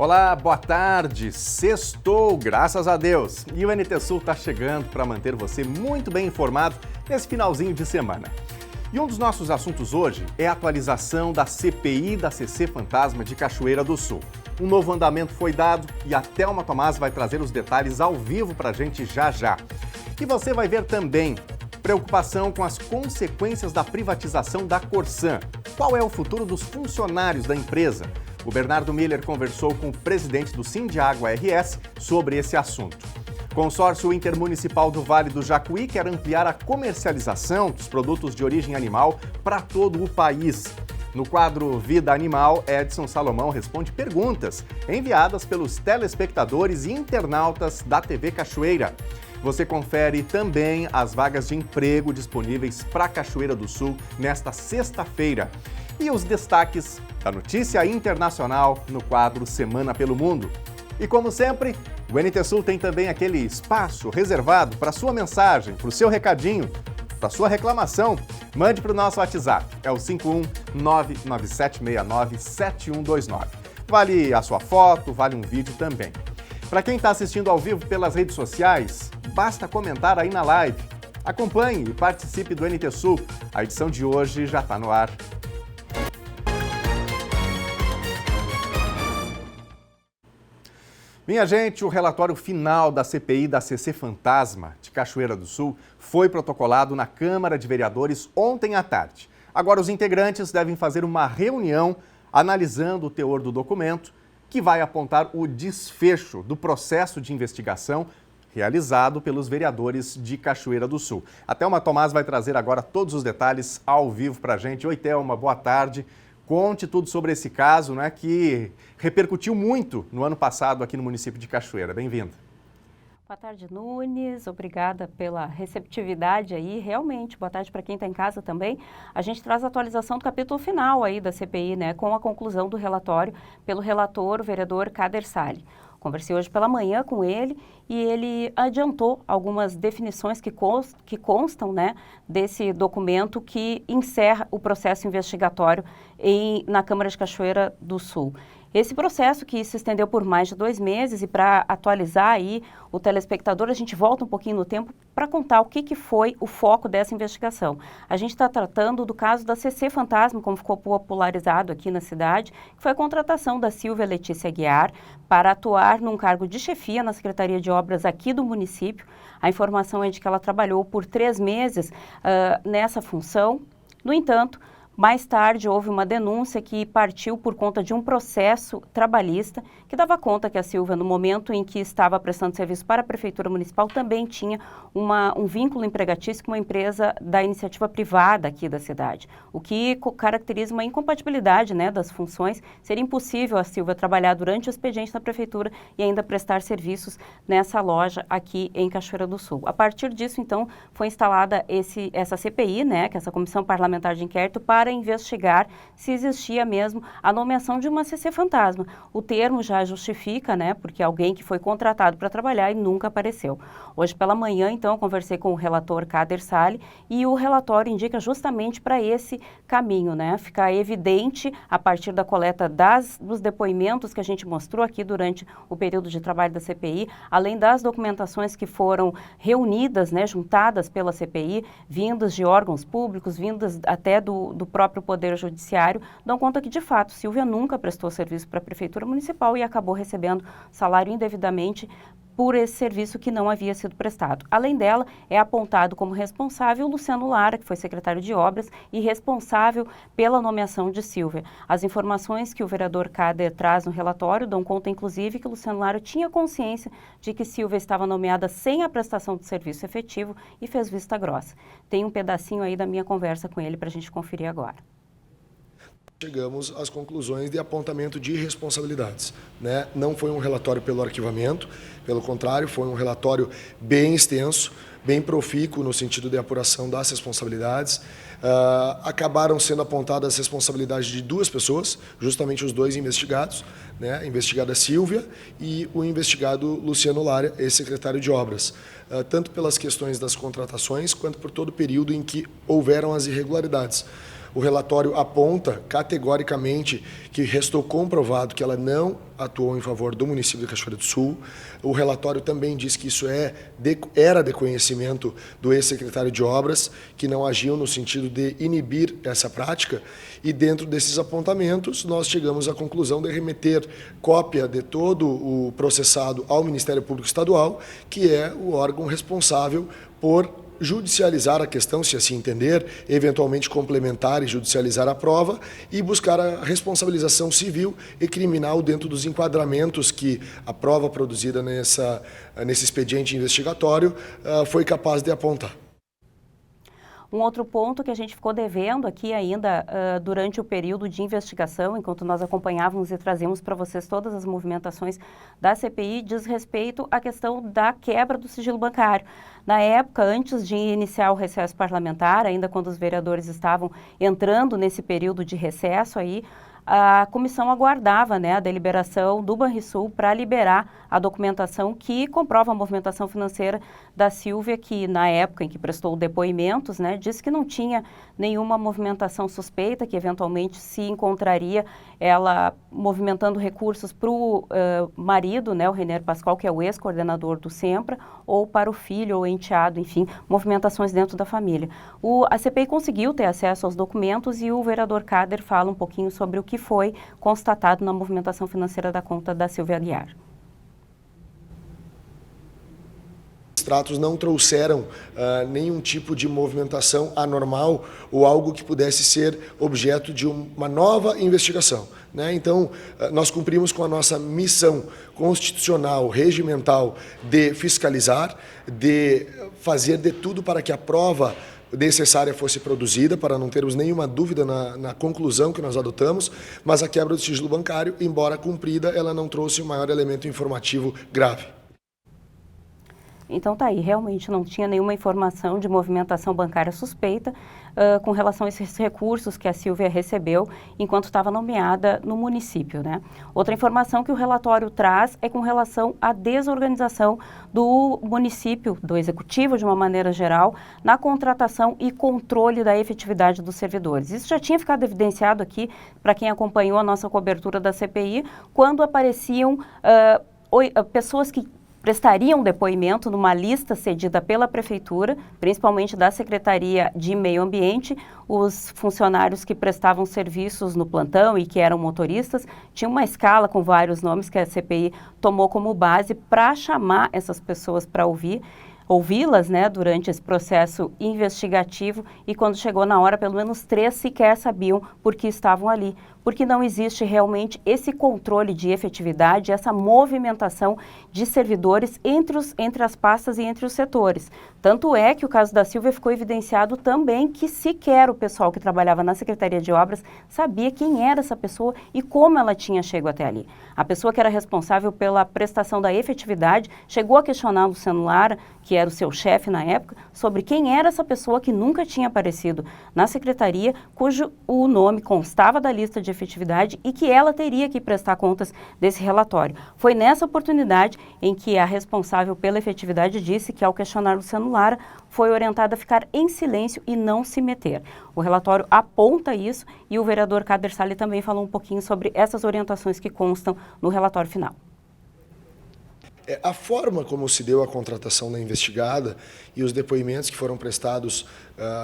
Olá, boa tarde, sextou, graças a Deus. E o NT Sul está chegando para manter você muito bem informado nesse finalzinho de semana. E um dos nossos assuntos hoje é a atualização da CPI da CC Fantasma de Cachoeira do Sul. Um novo andamento foi dado e a Thelma Tomás vai trazer os detalhes ao vivo para a gente já. E você vai ver também preocupação com as consequências da privatização da Corsan. Qual é o futuro dos funcionários da empresa? O Bernardo Miller conversou com o presidente do Sindiágua RS sobre esse assunto. O consórcio intermunicipal do Vale do Jacuí quer ampliar a comercialização dos produtos de origem animal para todo o país. No quadro Vida Animal, Edson Salomão responde perguntas enviadas pelos telespectadores e internautas da TV Cachoeira. Você confere também as vagas de emprego disponíveis para Cachoeira do Sul nesta sexta-feira. E os destaques da notícia internacional no quadro Semana pelo Mundo. E como sempre, o NT Sul tem também aquele espaço reservado para sua mensagem, para o seu recadinho, para sua reclamação. Mande para o nosso WhatsApp, é o 51997697129. Vale a sua foto, vale um vídeo também. Para quem está assistindo ao vivo pelas redes sociais, basta comentar aí na live. Acompanhe e participe do NT Sul. A edição de hoje já está no ar. Minha gente, o relatório final da CPI da CC Fantasma de Cachoeira do Sul foi protocolado na Câmara de Vereadores ontem à tarde. Agora os integrantes devem fazer uma reunião analisando o teor do documento, que vai apontar o desfecho do processo de investigação realizado pelos vereadores de Cachoeira do Sul. A Thelma Tomás vai trazer agora todos os detalhes ao vivo para a gente. Oi, Thelma, boa tarde. Conte tudo sobre esse caso, né, que repercutiu muito no ano passado aqui no município de Cachoeira. Bem-vinda. Boa tarde, Nunes. Obrigada pela receptividade aí. Realmente, boa tarde para quem está em casa também. A gente traz a atualização do capítulo final aí da CPI, né, com a conclusão do relatório pelo relator, o vereador Kader Sali. Conversei hoje pela manhã com ele e ele adiantou algumas definições que constam, né, desse documento que encerra o processo investigatório na Câmara de Cachoeira do Sul. Esse processo que se estendeu por mais de 2 meses e para atualizar aí o telespectador, a gente volta um pouquinho no tempo para contar o que foi o foco dessa investigação. A gente está tratando do caso da CC Fantasma, como ficou popularizado aqui na cidade, que foi a contratação da Silvia Letícia Aguiar para atuar num cargo de chefia na Secretaria de Obras aqui do município. A informação é de que ela trabalhou por 3 meses nessa função. No entanto, mais tarde, houve uma denúncia que partiu por conta de um processo trabalhista que dava conta que a Silvia, no momento em que estava prestando serviço para a Prefeitura Municipal, também tinha um vínculo empregatício com uma empresa da iniciativa privada aqui da cidade, o que caracteriza uma incompatibilidade, né, das funções. Seria impossível a Silvia trabalhar durante o expediente da Prefeitura e ainda prestar serviços nessa loja aqui em Cachoeira do Sul. A partir disso, então, foi instalada essa CPI, né, que é essa Comissão Parlamentar de Inquérito, para investigar se existia mesmo a nomeação de uma CC Fantasma. O termo já justifica, né, porque alguém que foi contratado para trabalhar e nunca apareceu. Hoje pela manhã, então, eu conversei com o relator Kader Sali e o relatório indica justamente para esse caminho, né, ficar evidente a partir da coleta dos depoimentos que a gente mostrou aqui durante o período de trabalho da CPI, além das documentações que foram reunidas, né, juntadas pela CPI, vindas de órgãos públicos, vindas até do próprio Poder Judiciário, dão conta que, de fato, Silvia nunca prestou serviço para a Prefeitura Municipal e acabou recebendo salário indevidamente por esse serviço que não havia sido prestado. Além dela, é apontado como responsável Luciano Lara, que foi secretário de Obras e responsável pela nomeação de Silvia. As informações que o vereador Kader traz no relatório dão conta, inclusive, que Luciano Lara tinha consciência de que Silvia estava nomeada sem a prestação de serviço efetivo e fez vista grossa. Tem um pedacinho aí da minha conversa com ele para a gente conferir agora. Chegamos às conclusões de apontamento de responsabilidades, né? Não foi um relatório pelo arquivamento, pelo contrário, foi um relatório bem extenso, bem profícuo no sentido de apuração das responsabilidades. Acabaram sendo apontadas as responsabilidades de 2 pessoas, justamente os 2 investigados, né? A investigada Silvia e o investigado Luciano Lara, ex-secretário de Obras, tanto pelas questões das contratações quanto por todo o período em que houveram as irregularidades. O relatório aponta categoricamente que restou comprovado que ela não atuou em favor do município de Cachoeira do Sul. O relatório também diz que isso era de conhecimento do ex-secretário de Obras, que não agiu no sentido de inibir essa prática. E dentro desses apontamentos, nós chegamos à conclusão de remeter cópia de todo o processado ao Ministério Público Estadual, que é o órgão responsável por judicializar a questão, se assim entender, eventualmente complementar e judicializar a prova e buscar a responsabilização civil e criminal dentro dos enquadramentos que a prova produzida nesse expediente investigatório foi capaz de apontar. Um outro ponto que a gente ficou devendo aqui ainda durante o período de investigação, enquanto nós acompanhávamos e trazíamos para vocês todas as movimentações da CPI, diz respeito à questão da quebra do sigilo bancário. Na época, antes de iniciar o recesso parlamentar, ainda quando os vereadores estavam entrando nesse período de recesso aí, a comissão aguardava, né, a deliberação do Banrisul para liberar a documentação que comprova a movimentação financeira da Sílvia, que na época em que prestou depoimentos, né, disse que não tinha nenhuma movimentação suspeita, que eventualmente se encontraria ela movimentando recursos para o marido, né, o Reiner Pascoal, que é o ex-coordenador do SEMPRA, ou para o filho ou enteado, enfim, movimentações dentro da família. A CPI conseguiu ter acesso aos documentos e o vereador Kader fala um pouquinho sobre o que foi constatado na movimentação financeira da conta da Sílvia Aguiar. Os extratos não trouxeram nenhum tipo de movimentação anormal ou algo que pudesse ser objeto de uma nova investigação, né? Então, nós cumprimos com a nossa missão constitucional, regimental de fiscalizar, de fazer de tudo para que a prova necessária fosse produzida, para não termos nenhuma dúvida na conclusão que nós adotamos, mas a quebra do sigilo bancário, embora cumprida, ela não trouxe o maior elemento informativo grave. Então tá aí, realmente não tinha nenhuma informação de movimentação bancária suspeita com relação a esses recursos que a Sílvia recebeu enquanto estava nomeada no município, né? Outra informação que o relatório traz é com relação à desorganização do município, do executivo de uma maneira geral, na contratação e controle da efetividade dos servidores. Isso já tinha ficado evidenciado aqui para quem acompanhou a nossa cobertura da CPI, quando apareciam pessoas que prestariam depoimento numa lista cedida pela Prefeitura, principalmente da Secretaria de Meio Ambiente. Os funcionários que prestavam serviços no plantão e que eram motoristas tinham uma escala com vários nomes que a CPI tomou como base para chamar essas pessoas para ouvi-las, né, durante esse processo investigativo, e quando chegou na hora, pelo menos 3 sequer sabiam por que estavam ali, porque não existe realmente esse controle de efetividade, essa movimentação de servidores entre as pastas e entre os setores. Tanto é que o caso da Sílvia ficou evidenciado também que sequer o pessoal que trabalhava na Secretaria de Obras sabia quem era essa pessoa e como ela tinha chegado até ali. A pessoa que era responsável pela prestação da efetividade chegou a questionar o Luciano Lara, que era o seu chefe na época, sobre quem era essa pessoa que nunca tinha aparecido na secretaria, cujo o nome constava da lista de efetividade e que ela teria que prestar contas desse relatório. Foi nessa oportunidade em que a responsável pela efetividade disse que, ao questionar Luciano Lara, foi orientada a ficar em silêncio e não se meter. O relatório aponta isso e o vereador Kader Salles também falou um pouquinho sobre essas orientações que constam no relatório final. A forma como se deu a contratação da investigada e os depoimentos que foram prestados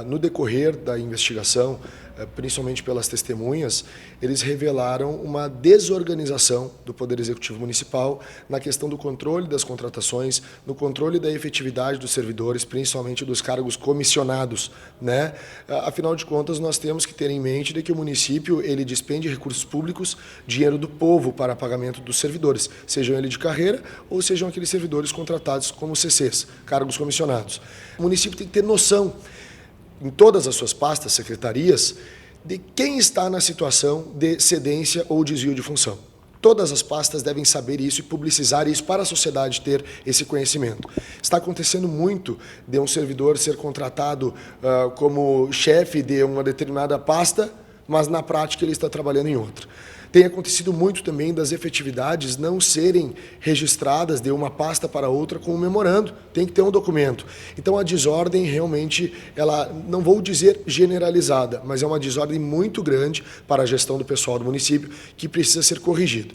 no decorrer da investigação, principalmente pelas testemunhas, eles revelaram uma desorganização do Poder Executivo Municipal na questão do controle das contratações, no controle da efetividade dos servidores, principalmente dos cargos comissionados, né? Afinal de contas, nós temos que ter em mente de que o município ele despende recursos públicos, dinheiro do povo para pagamento dos servidores, sejam eles de carreira ou sejam aqueles servidores contratados como CCs, cargos comissionados. O município tem que ter noção, em todas as suas pastas, secretarias, de quem está na situação de cedência ou desvio de função. Todas as pastas devem saber isso e publicizar isso para a sociedade ter esse conhecimento. Está acontecendo muito de um servidor ser contratado como chefe de uma determinada pasta, mas na prática ele está trabalhando em outra. Tem acontecido muito também das efetividades não serem registradas de uma pasta para outra com um memorando. Tem que ter um documento. Então a desordem realmente, ela não vou dizer generalizada, mas é uma desordem muito grande para a gestão do pessoal do município que precisa ser corrigido.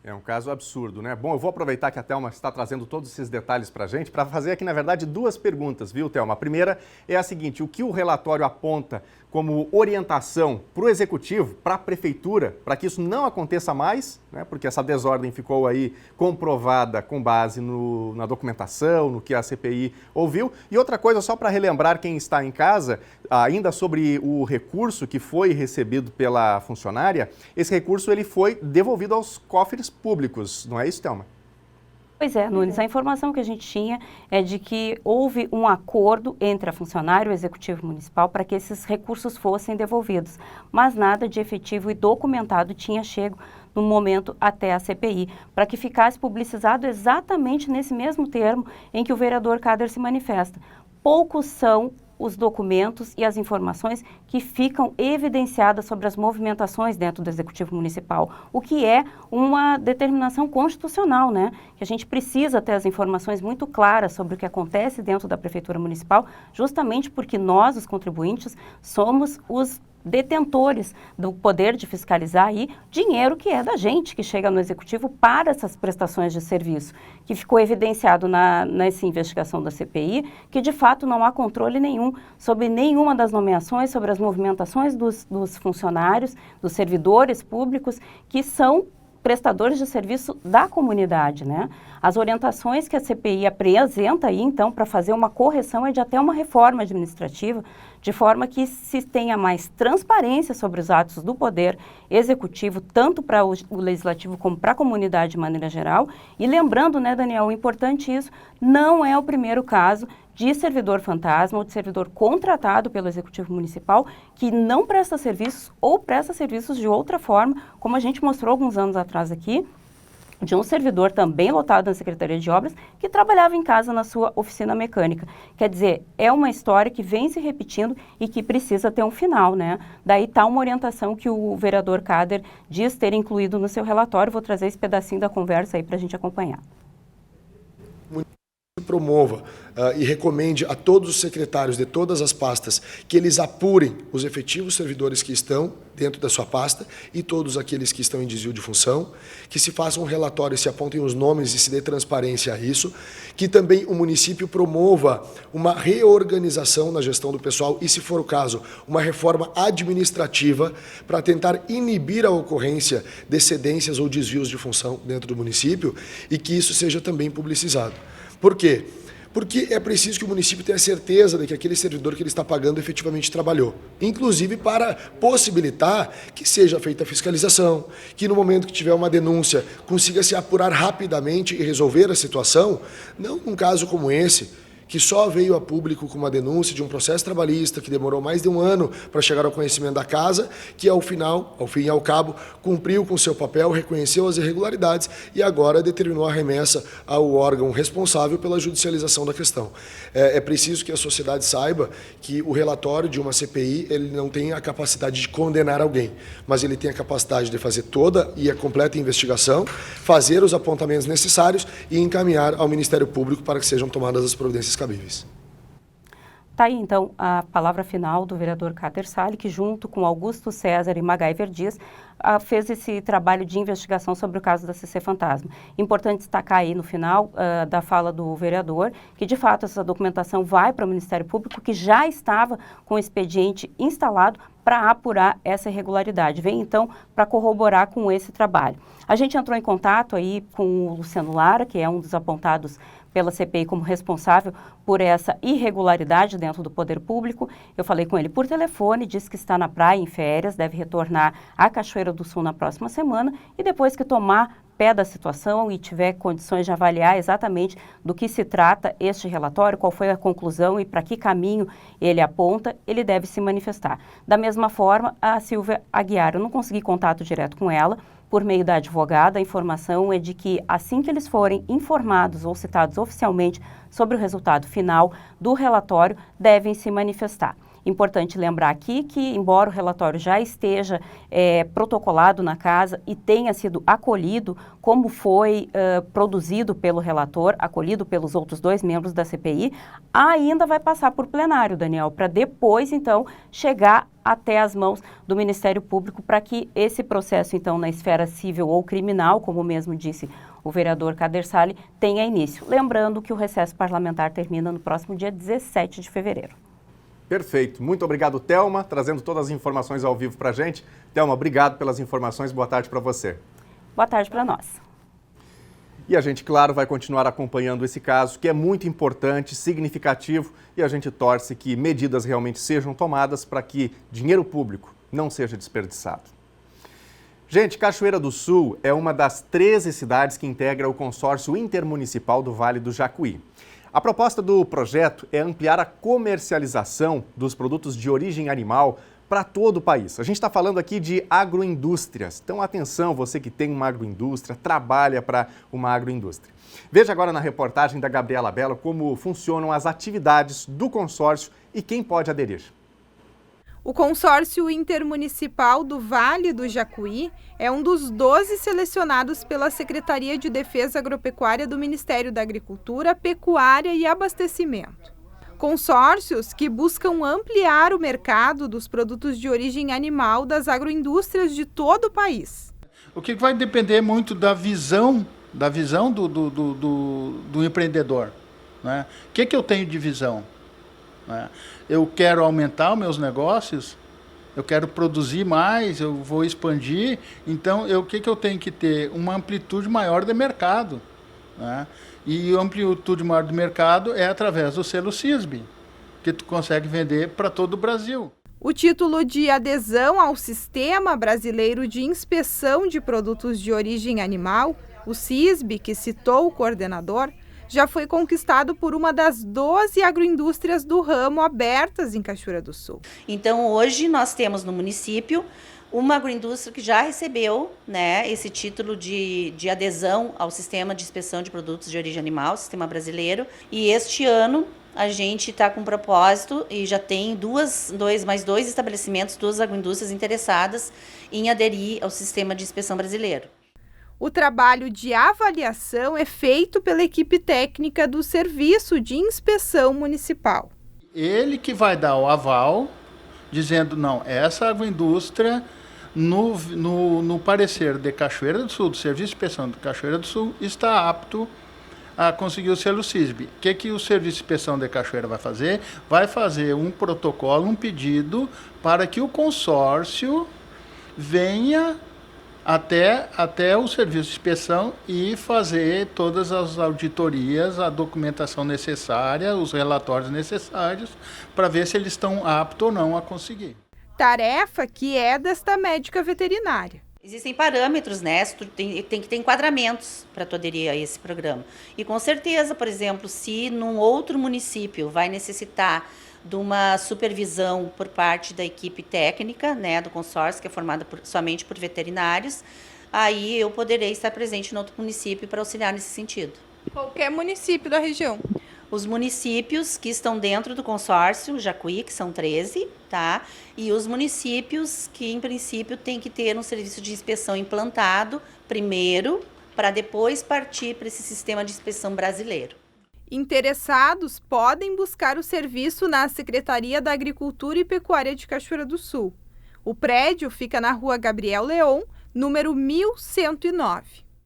É um caso absurdo, né? Bom, eu vou aproveitar que a Thelma está trazendo todos esses detalhes para a gente para fazer aqui, na verdade, duas perguntas, viu, Thelma? A primeira é a seguinte: o que o relatório aponta como orientação para o Executivo, para a Prefeitura, para que isso não aconteça mais, né? Porque essa desordem ficou aí comprovada com base na documentação, no que a CPI ouviu. E outra coisa, só para relembrar quem está em casa, ainda sobre o recurso que foi recebido pela funcionária, esse recurso ele foi devolvido aos cofres públicos, não é isso, Thelma? Pois é, Nunes, a informação que a gente tinha é de que houve um acordo entre a funcionária e o Executivo Municipal para que esses recursos fossem devolvidos, mas nada de efetivo e documentado tinha chego no momento até a CPI, para que ficasse publicizado exatamente nesse mesmo termo em que o vereador Kader se manifesta. Poucos são os documentos e as informações que ficam evidenciadas sobre as movimentações dentro do Executivo Municipal, o que é uma determinação constitucional, né? Que a gente precisa ter as informações muito claras sobre o que acontece dentro da Prefeitura Municipal, justamente porque nós, os contribuintes, somos os detentores do poder de fiscalizar aí dinheiro que é da gente, que chega no Executivo para essas prestações de serviço, que ficou evidenciado nessa investigação da CPI, que de fato não há controle nenhum sobre nenhuma das nomeações, sobre as movimentações dos funcionários, dos servidores públicos, que são prestadores de serviço da comunidade, né? As orientações que a CPI apresenta aí, então, para fazer uma correção é de até uma reforma administrativa, de forma que se tenha mais transparência sobre os atos do Poder Executivo, tanto para o Legislativo como para a comunidade de maneira geral. E lembrando, né, Daniel, importante isso, não é o primeiro caso de servidor fantasma ou de servidor contratado pelo Executivo Municipal que não presta serviços ou presta serviços de outra forma, como a gente mostrou alguns anos atrás aqui, de um servidor também lotado na Secretaria de Obras, que trabalhava em casa na sua oficina mecânica. Quer dizer, é uma história que vem se repetindo e que precisa ter um final, né? Daí está uma orientação que o vereador Kader diz ter incluído no seu relatório. Vou trazer esse pedacinho da conversa aí para a gente acompanhar. Promova e recomende a todos os secretários de todas as pastas que eles apurem os efetivos servidores que estão dentro da sua pasta e todos aqueles que estão em desvio de função, que se faça um relatório, se apontem os nomes e se dê transparência a isso, que também o município promova uma reorganização na gestão do pessoal e, se for o caso, uma reforma administrativa para tentar inibir a ocorrência de cedências ou desvios de função dentro do município e que isso seja também publicizado. Por quê? Porque é preciso que o município tenha certeza de que aquele servidor que ele está pagando efetivamente trabalhou. Inclusive para possibilitar que seja feita a fiscalização, que no momento que tiver uma denúncia consiga se apurar rapidamente e resolver a situação, não num caso como esse, que só veio a público com uma denúncia de um processo trabalhista que demorou mais de um ano para chegar ao conhecimento da casa, que ao fim e ao cabo, cumpriu com seu papel, reconheceu as irregularidades e agora determinou a remessa ao órgão responsável pela judicialização da questão. É preciso que a sociedade saiba que o relatório de uma CPI ele não tem a capacidade de condenar alguém, mas ele tem a capacidade de fazer toda e a completa investigação, fazer os apontamentos necessários e encaminhar ao Ministério Público para que sejam tomadas as providências cabíveis. Tá aí, então, a palavra final do vereador Kader Salles, que junto com Augusto César e MacGyver Dias, fez esse trabalho de investigação sobre o caso da CC Fantasma. Importante destacar aí no final da fala do vereador, que de fato essa documentação vai para o Ministério Público, que já estava com o expediente instalado para apurar essa irregularidade. Vem então para corroborar com esse trabalho. A gente entrou em contato aí com o Luciano Lara, que é um dos apontados pela CPI como responsável por essa irregularidade dentro do poder público. Eu falei com ele por telefone, disse que está na praia em férias, deve retornar à Cachoeira do Sul na próxima semana e depois que tomar pé da situação e tiver condições de avaliar exatamente do que se trata este relatório, qual foi a conclusão e para que caminho ele aponta, ele deve se manifestar. Da mesma forma, a Silvia Aguiar, eu não consegui contato direto com ela, por meio da advogada, a informação é de que assim que eles forem informados ou citados oficialmente sobre o resultado final do relatório, devem se manifestar. Importante lembrar aqui que, embora o relatório já esteja protocolado na casa e tenha sido acolhido, como foi produzido pelo relator, acolhido pelos outros 2 membros da CPI, ainda vai passar por plenário, Daniel, para depois, então, chegar até as mãos do Ministério Público para que esse processo, então, na esfera civil ou criminal, como mesmo disse o vereador Kader Sali, tenha início. Lembrando que o recesso parlamentar termina no próximo dia 17 de fevereiro. Perfeito. Muito obrigado, Thelma, trazendo todas as informações ao vivo para a gente. Thelma, obrigado pelas informações. Boa tarde para você. Boa tarde para nós. E a gente, claro, vai continuar acompanhando esse caso, que é muito importante, significativo, e a gente torce que medidas realmente sejam tomadas para que dinheiro público não seja desperdiçado. Gente, Cachoeira do Sul é uma das 13 cidades que integra o consórcio intermunicipal do Vale do Jacuí. A proposta do projeto é ampliar a comercialização dos produtos de origem animal para todo o país. A gente está falando aqui de agroindústrias. Então, atenção, você que tem uma agroindústria, trabalha para uma agroindústria. Veja agora na reportagem da Gabriela Belo como funcionam as atividades do consórcio e quem pode aderir. O consórcio intermunicipal do Vale do Jacuí é um dos 12 selecionados pela Secretaria de Defesa Agropecuária do Ministério da Agricultura, Pecuária e Abastecimento. Consórcios que buscam ampliar o mercado dos produtos de origem animal das agroindústrias de todo o país. O que vai depender muito da visão do empreendedor, né? O que eu tenho de visão? Né? Eu quero aumentar os meus negócios, eu quero produzir mais, eu vou expandir, então o que eu tenho que ter? Uma amplitude maior de mercado. Né? E a amplitude maior do mercado é através do selo CISB, que tu consegue vender para todo o Brasil. O título de adesão ao Sistema Brasileiro de Inspeção de Produtos de Origem Animal, o CISB, que citou o coordenador, já foi conquistado por uma das 12 agroindústrias do ramo abertas em Cachoeira do Sul. Então, hoje nós temos no município uma agroindústria que já recebeu, né, esse título de adesão ao Sistema de Inspeção de Produtos de Origem Animal, Sistema Brasileiro, e este ano a gente está com um propósito e já tem mais dois estabelecimentos, 2 agroindústrias interessadas em aderir ao Sistema de Inspeção Brasileiro. O trabalho de avaliação é feito pela equipe técnica do Serviço de Inspeção Municipal. Ele que vai dar o aval, dizendo, não, essa agroindústria, no parecer de Cachoeira do Sul, do Serviço de Inspeção de Cachoeira do Sul, está apto a conseguir o selo CISB. O que o Serviço de Inspeção de Cachoeira vai fazer? Vai fazer um protocolo, um pedido para que o consórcio venha até o serviço de inspeção e fazer todas as auditorias, a documentação necessária, os relatórios necessários, para ver se eles estão aptos ou não a conseguir. Tarefa que é desta médica veterinária. Existem parâmetros, né? Tem que ter enquadramentos para tu aderir a esse programa. E com certeza, por exemplo, se num outro município vai necessitar de uma supervisão por parte da equipe técnica, né, do consórcio, que é formada somente por veterinários, aí eu poderei estar presente no outro município para auxiliar nesse sentido. Qualquer município da região? Os municípios que estão dentro do consórcio Jacuí, que são 13, tá? E os municípios que, em princípio, têm que ter um serviço de inspeção implantado primeiro, para depois partir para esse sistema de inspeção brasileiro. Interessados podem buscar o serviço na Secretaria da Agricultura e Pecuária de Cachoeira do Sul. O prédio fica na Rua Gabriel Leon, número 1109.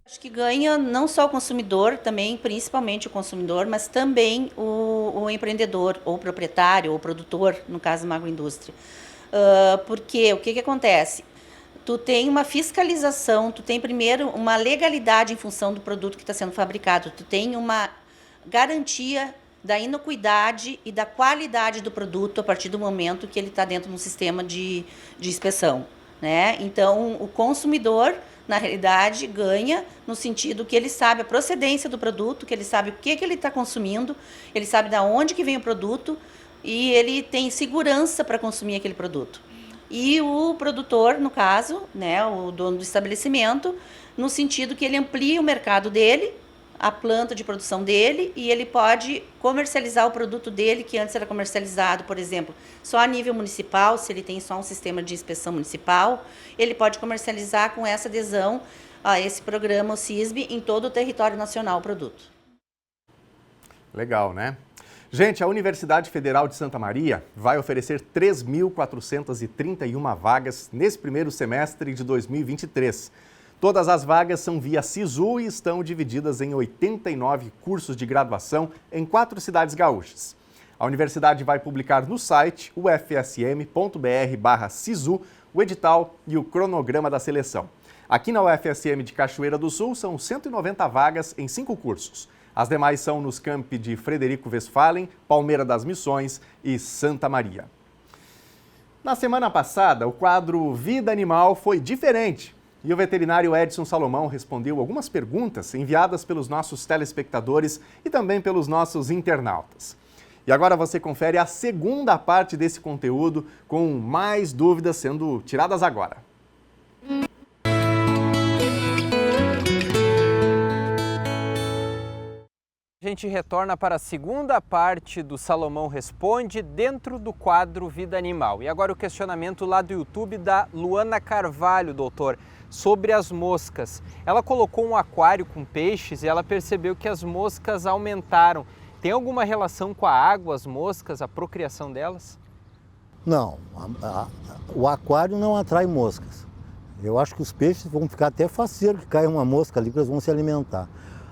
Acho que ganha não só o consumidor, também principalmente o consumidor, mas também o empreendedor, ou proprietário, ou produtor, no caso de uma agroindústria. Porque o que acontece? Tu tem uma fiscalização, tu tem primeiro uma legalidade em função do produto que está sendo fabricado, tu tem uma garantia da inocuidade e da qualidade do produto a partir do momento que ele está dentro de um sistema de inspeção, né? Então, o consumidor, na realidade, ganha no sentido que ele sabe a procedência do produto, que ele sabe o que ele está consumindo, ele sabe de onde que vem o produto e ele tem segurança para consumir aquele produto. E o produtor, no caso, né, o dono do estabelecimento, no sentido que ele amplia o mercado dele, a planta de produção dele e ele pode comercializar o produto dele, que antes era comercializado, por exemplo, só a nível municipal, se ele tem só um sistema de inspeção municipal, ele pode comercializar com essa adesão a esse programa, o CISB, em todo o território nacional o produto. Legal, né? Gente, a Universidade Federal de Santa Maria vai oferecer 3.431 vagas nesse primeiro semestre de 2023. Todas as vagas são via SISU e estão divididas em 89 cursos de graduação em 4 cidades gaúchas. A universidade vai publicar no site ufsm.br/SISU o edital e o cronograma da seleção. Aqui na UFSM de Cachoeira do Sul são 190 vagas em 5 cursos. As demais são nos campi de Frederico Westphalen, Palmeira das Missões e Santa Maria. Na semana passada, o quadro Vida Animal foi diferente. E o veterinário Edson Salomão respondeu algumas perguntas enviadas pelos nossos telespectadores e também pelos nossos internautas. E agora você confere a segunda parte desse conteúdo com mais dúvidas sendo tiradas agora. A gente retorna para a segunda parte do Salomão Responde dentro do quadro Vida Animal. E agora o questionamento lá do YouTube da Luana Carvalho, doutor, sobre as moscas. Ela colocou um aquário com peixes e ela percebeu que as moscas aumentaram. Tem alguma relação com a água, as moscas, a procriação delas? Não, o aquário não atrai moscas. Eu acho que os peixes vão ficar até faceiro que cai uma mosca ali, porque eles vão se alimentar.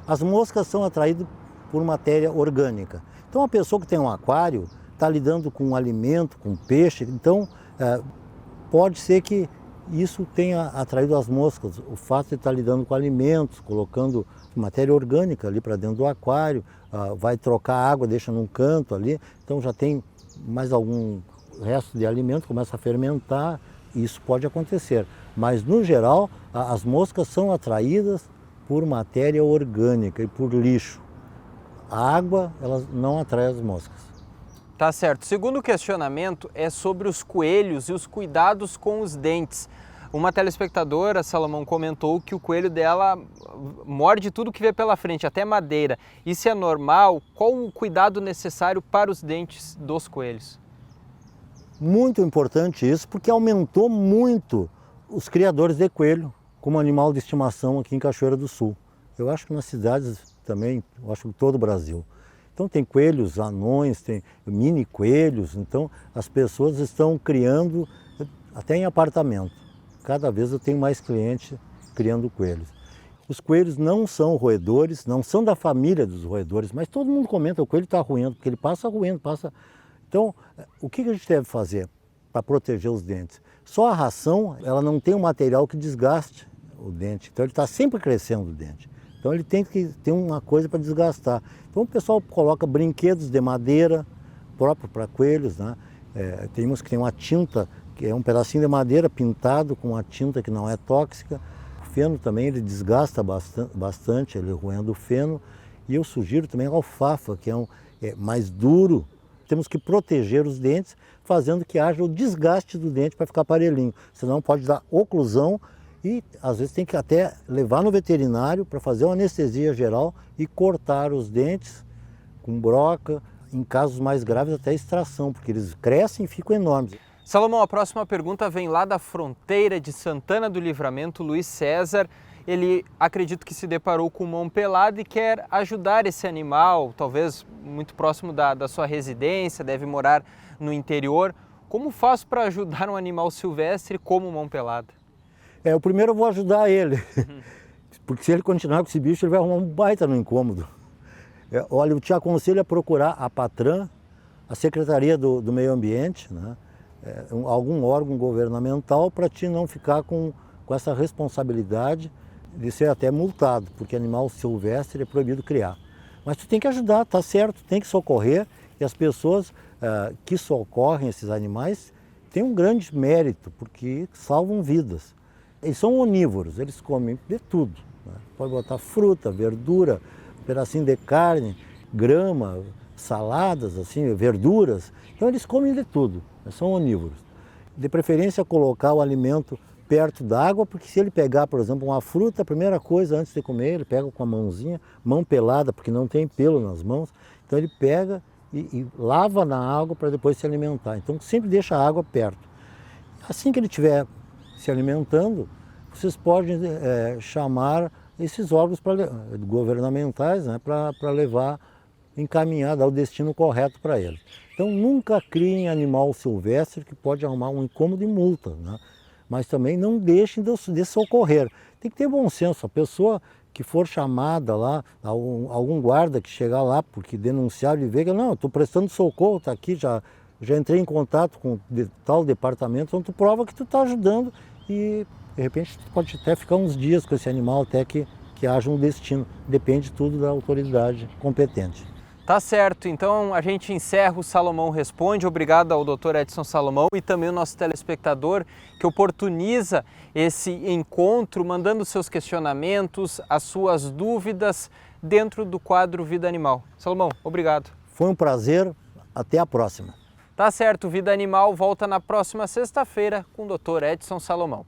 As moscas são atraídas por matéria orgânica. Então a pessoa que tem um aquário está lidando com alimento, com peixe, então pode ser que isso tenha atraído as moscas, o fato de estar lidando com alimentos, colocando matéria orgânica ali para dentro do aquário, vai trocar água, deixa num canto ali, então já tem mais algum resto de alimento, começa a fermentar, isso pode acontecer. Mas no geral, as moscas são atraídas por matéria orgânica e por lixo. A água, ela não atrai as moscas. Tá certo. O segundo questionamento é sobre os coelhos e os cuidados com os dentes. Uma telespectadora, Salomão, comentou que o coelho dela morde tudo que vê pela frente, até madeira. Isso é normal? Qual o cuidado necessário para os dentes dos coelhos? Muito importante isso, porque aumentou muito os criadores de coelho como animal de estimação aqui em Cachoeira do Sul. Eu acho que nas cidades também, eu acho que todo o Brasil. Então tem coelhos anões, tem mini coelhos, então as pessoas estão criando até em apartamento. Cada vez eu tenho mais clientes criando coelhos. Os coelhos não são roedores, não são da família dos roedores, mas todo mundo comenta, o coelho está ruindo, porque ele passa ruindo, passa... Então, o que a gente deve fazer para proteger os dentes? Só a ração, ela não tem um material que desgaste o dente, então ele está sempre crescendo o dente. Então ele tem que ter uma coisa para desgastar. Então o pessoal coloca brinquedos de madeira próprio para coelhos, né? Tem uns que tem uma tinta, que é um pedacinho de madeira pintado com uma tinta que não é tóxica. O feno também ele desgasta bastante, ele roendo o feno. E eu sugiro também a alfafa, que é mais duro. Temos que proteger os dentes, fazendo que haja o desgaste do dente para ficar aparelhinho. Senão pode dar oclusão e às vezes tem que até levar no veterinário para fazer uma anestesia geral e cortar os dentes com broca, em casos mais graves até extração, porque eles crescem e ficam enormes. Salomão, a próxima pergunta vem lá da fronteira de Santana do Livramento, Luiz César. Ele, acredito que se deparou com mão pelada e quer ajudar esse animal, talvez muito próximo da sua residência, deve morar no interior. Como faço para ajudar um animal silvestre como mão pelada? O primeiro eu vou ajudar ele, porque se ele continuar com esse bicho, ele vai arrumar um baita no incômodo. Olha, eu te aconselho a procurar a Patran, a Secretaria do Meio Ambiente, né? Algum órgão governamental para te não ficar com essa responsabilidade de ser até multado, porque animal silvestre é proibido criar. Mas tu tem que ajudar, tá certo, tem que socorrer, e as pessoas que socorrem esses animais têm um grande mérito, porque salvam vidas. Eles são onívoros, eles comem de tudo, né? Pode botar fruta, verdura, pedacinho de carne, grama, saladas, assim, verduras. Então eles comem de tudo, são onívoros. De preferência colocar o alimento perto da água, porque se ele pegar, por exemplo, uma fruta, a primeira coisa antes de comer, ele pega com a mãozinha, mão pelada, porque não tem pelo nas mãos, então ele pega e lava na água para depois se alimentar. Então sempre deixa a água perto. Assim que ele estiver se alimentando, vocês podem chamar esses órgãos governamentais, né, para levar, encaminhar, dar o destino correto para ele. Então nunca criem animal silvestre que pode arrumar um incômodo e multa, né? Mas também não deixem de socorrer. Tem que ter bom senso. A pessoa que for chamada lá, algum guarda que chegar lá porque denunciar e ver que não, estou prestando socorro, está aqui, já entrei em contato com tal departamento, então tu prova que tu está ajudando e de repente tu pode até ficar uns dias com esse animal até que haja um destino. Depende tudo da autoridade competente. Tá certo, então a gente encerra o Salomão Responde. Obrigado ao Dr. Edson Salomão e também ao nosso telespectador que oportuniza esse encontro, mandando seus questionamentos, as suas dúvidas dentro do quadro Vida Animal. Salomão, obrigado. Foi um prazer, até a próxima. Tá certo, Vida Animal volta na próxima sexta-feira com o Dr. Edson Salomão.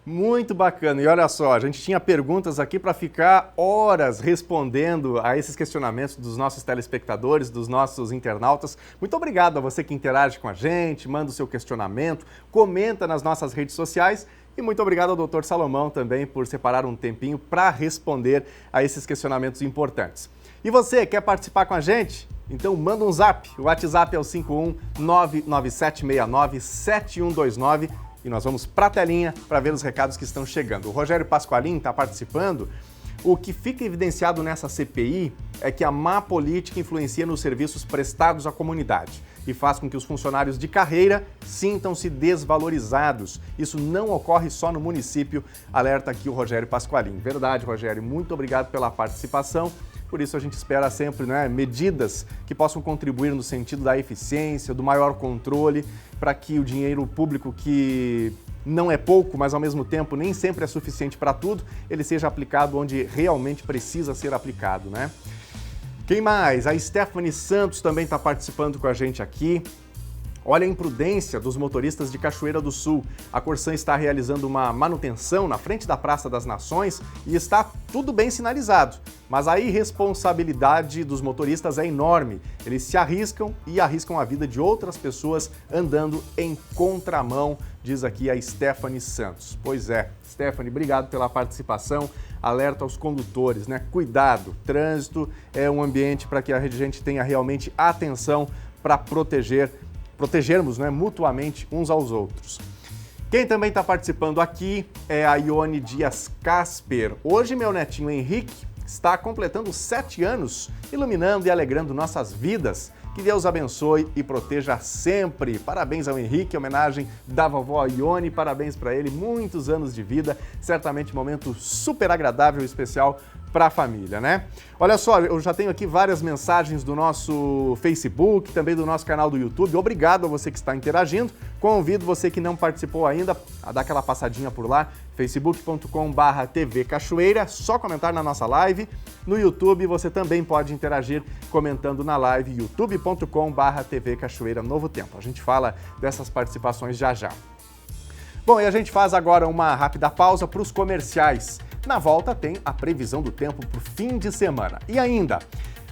Muito bacana. E olha só, a gente tinha perguntas aqui para ficar horas respondendo a esses questionamentos dos nossos telespectadores, dos nossos internautas. Muito obrigado a você que interage com a gente, manda o seu questionamento, comenta nas nossas redes sociais. E muito obrigado ao Dr. Salomão também por separar um tempinho para responder a esses questionamentos importantes. E você, quer participar com a gente? Então manda um zap. O WhatsApp é o 51997697129. E nós vamos para a telinha para ver os recados que estão chegando. O Rogério Pasqualin está participando. O que fica evidenciado nessa CPI é que a má política influencia nos serviços prestados à comunidade e faz com que os funcionários de carreira sintam-se desvalorizados. Isso não ocorre só no município, alerta aqui o Rogério Pasqualin. Verdade, Rogério, muito obrigado pela participação. Por isso a gente espera sempre, né, medidas que possam contribuir no sentido da eficiência, do maior controle, para que o dinheiro público, que não é pouco, mas ao mesmo tempo nem sempre é suficiente para tudo, ele seja aplicado onde realmente precisa ser aplicado, né? Quem mais? A Stephanie Santos também está participando com a gente aqui. Olha a imprudência dos motoristas de Cachoeira do Sul. A Corsan está realizando uma manutenção na frente da Praça das Nações e está tudo bem sinalizado. Mas a irresponsabilidade dos motoristas é enorme. Eles se arriscam e arriscam a vida de outras pessoas andando em contramão, diz aqui a Stephanie Santos. Pois é, Stephanie, obrigado pela participação. Alerta aos condutores, né? Cuidado, trânsito é um ambiente para que a gente tenha realmente atenção para protegermos, né, mutuamente uns aos outros. Quem também está participando aqui é a Ione Dias Casper. Hoje meu netinho Henrique está completando 7 anos, iluminando e alegrando nossas vidas. Que Deus abençoe e proteja sempre. Parabéns ao Henrique, homenagem da vovó Ione, parabéns para ele, muitos anos de vida, certamente um momento super agradável e especial para a família, né? Olha só, eu já tenho aqui várias mensagens do nosso Facebook, também do nosso canal do YouTube. Obrigado a você que está interagindo. Convido você que não participou ainda a dar aquela passadinha por lá, facebook.com/TV Cachoeira, só comentar na nossa live. No YouTube você também pode interagir comentando na live, youtube.com/TV Cachoeira Novo Tempo. A gente fala dessas participações já já. Bom, e a gente faz agora uma rápida pausa para os comerciais. Na volta tem a previsão do tempo para o fim de semana. E ainda,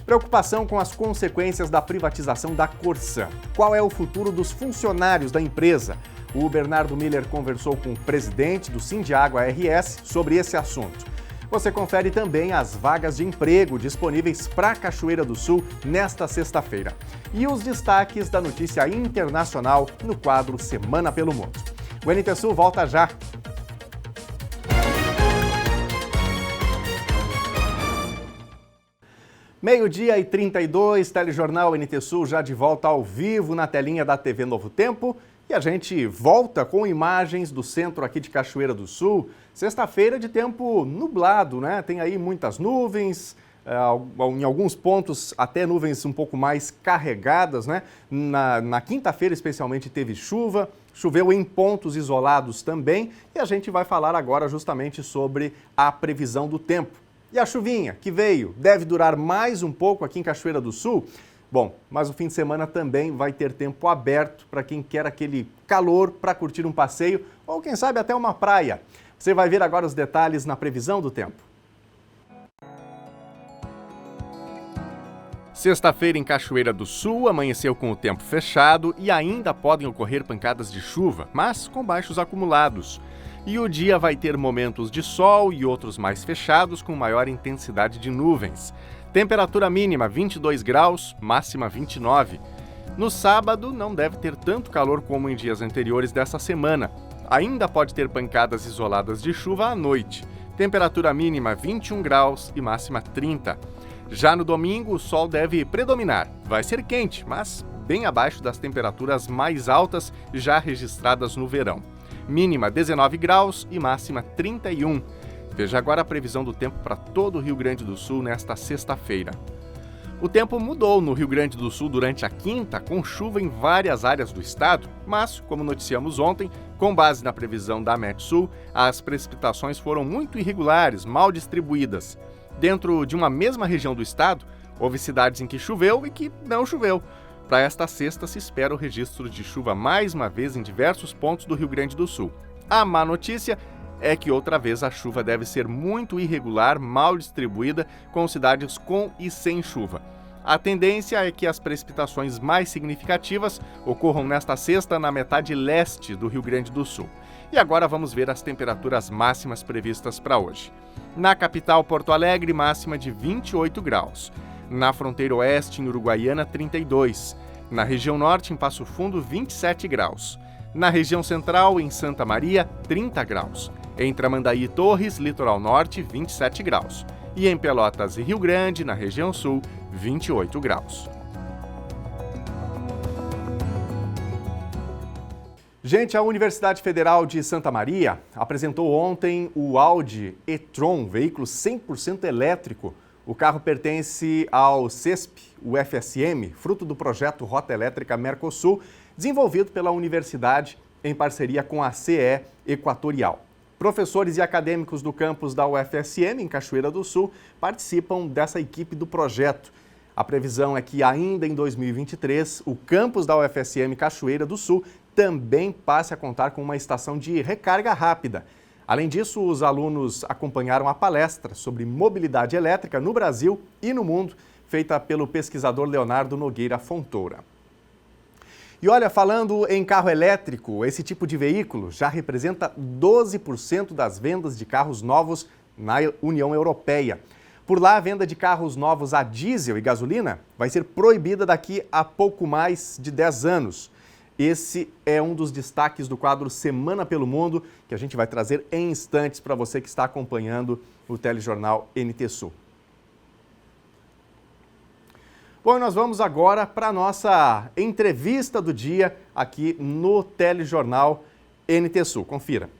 preocupação com as consequências da privatização da Corsan. Qual é o futuro dos funcionários da empresa? O Bernardo Miller conversou com o presidente do Sindiágua RS sobre esse assunto. Você confere também as vagas de emprego disponíveis para Cachoeira do Sul nesta sexta-feira. E os destaques da notícia internacional no quadro Semana pelo Mundo. O NT Sul volta já. Meio-dia e 32, Telejornal NT Sul já de volta ao vivo na telinha da TV Novo Tempo. E a gente volta com imagens do centro aqui de Cachoeira do Sul. Sexta-feira de tempo nublado, né? Tem aí muitas nuvens, em alguns pontos até nuvens um pouco mais carregadas, né? Na quinta-feira especialmente teve chuva, choveu em pontos isolados também. E a gente vai falar agora justamente sobre a previsão do tempo. E a chuvinha que veio deve durar mais um pouco aqui em Cachoeira do Sul. Bom, mas o fim de semana também vai ter tempo aberto para quem quer aquele calor para curtir um passeio ou quem sabe até uma praia. Você vai ver agora os detalhes na previsão do tempo. Sexta-feira em Cachoeira do Sul amanheceu com o tempo fechado e ainda podem ocorrer pancadas de chuva, mas com baixos acumulados. E o dia vai ter momentos de sol e outros mais fechados com maior intensidade de nuvens. Temperatura mínima 22 graus, máxima 29. No sábado não deve ter tanto calor como em dias anteriores dessa semana. Ainda pode ter pancadas isoladas de chuva à noite. Temperatura mínima 21 graus e máxima 30. Já no domingo, o sol deve predominar. Vai ser quente, mas bem abaixo das temperaturas mais altas já registradas no verão. Mínima 19 graus e máxima 31. Veja agora a previsão do tempo para todo o Rio Grande do Sul nesta sexta-feira. O tempo mudou no Rio Grande do Sul durante a quinta, com chuva em várias áreas do estado, mas, como noticiamos ontem, com base na previsão da Metsul, as precipitações foram muito irregulares, mal distribuídas. Dentro de uma mesma região do estado, houve cidades em que choveu e que não choveu. Para esta sexta, se espera o registro de chuva mais uma vez em diversos pontos do Rio Grande do Sul. A má notícia é que outra vez a chuva deve ser muito irregular, mal distribuída, com cidades com e sem chuva. A tendência é que as precipitações mais significativas ocorram nesta sexta na metade leste do Rio Grande do Sul. E agora vamos ver as temperaturas máximas previstas para hoje. Na capital, Porto Alegre, máxima de 28 graus. Na fronteira oeste, em Uruguaiana, 32. Na região norte, em Passo Fundo, 27 graus. Na região central, em Santa Maria, 30 graus. Em Tramandaí e Torres, litoral norte, 27 graus. E em Pelotas e Rio Grande, na região sul, 28 graus. Gente, a Universidade Federal de Santa Maria apresentou ontem o Audi e-tron, veículo 100% elétrico. O carro pertence ao CESP, o FSM, fruto do projeto Rota Elétrica Mercosul, desenvolvido pela universidade em parceria com a CE Equatorial. Professores e acadêmicos do campus da UFSM, em Cachoeira do Sul, participam dessa equipe do projeto. A previsão é que ainda em 2023, o campus da UFSM Cachoeira do Sul também passe a contar com uma estação de recarga rápida. Além disso, os alunos acompanharam a palestra sobre mobilidade elétrica no Brasil e no mundo, feita pelo pesquisador Leonardo Nogueira Fontoura. E olha, falando em carro elétrico, esse tipo de veículo já representa 12% das vendas de carros novos na União Europeia. Por lá, a venda de carros novos a diesel e gasolina vai ser proibida daqui a pouco mais de 10 anos. Esse é um dos destaques do quadro Semana pelo Mundo, que a gente vai trazer em instantes para você que está acompanhando o telejornal NT Sul. Bom, nós vamos agora para a nossa entrevista do dia aqui no telejornal NT Sul. Confira.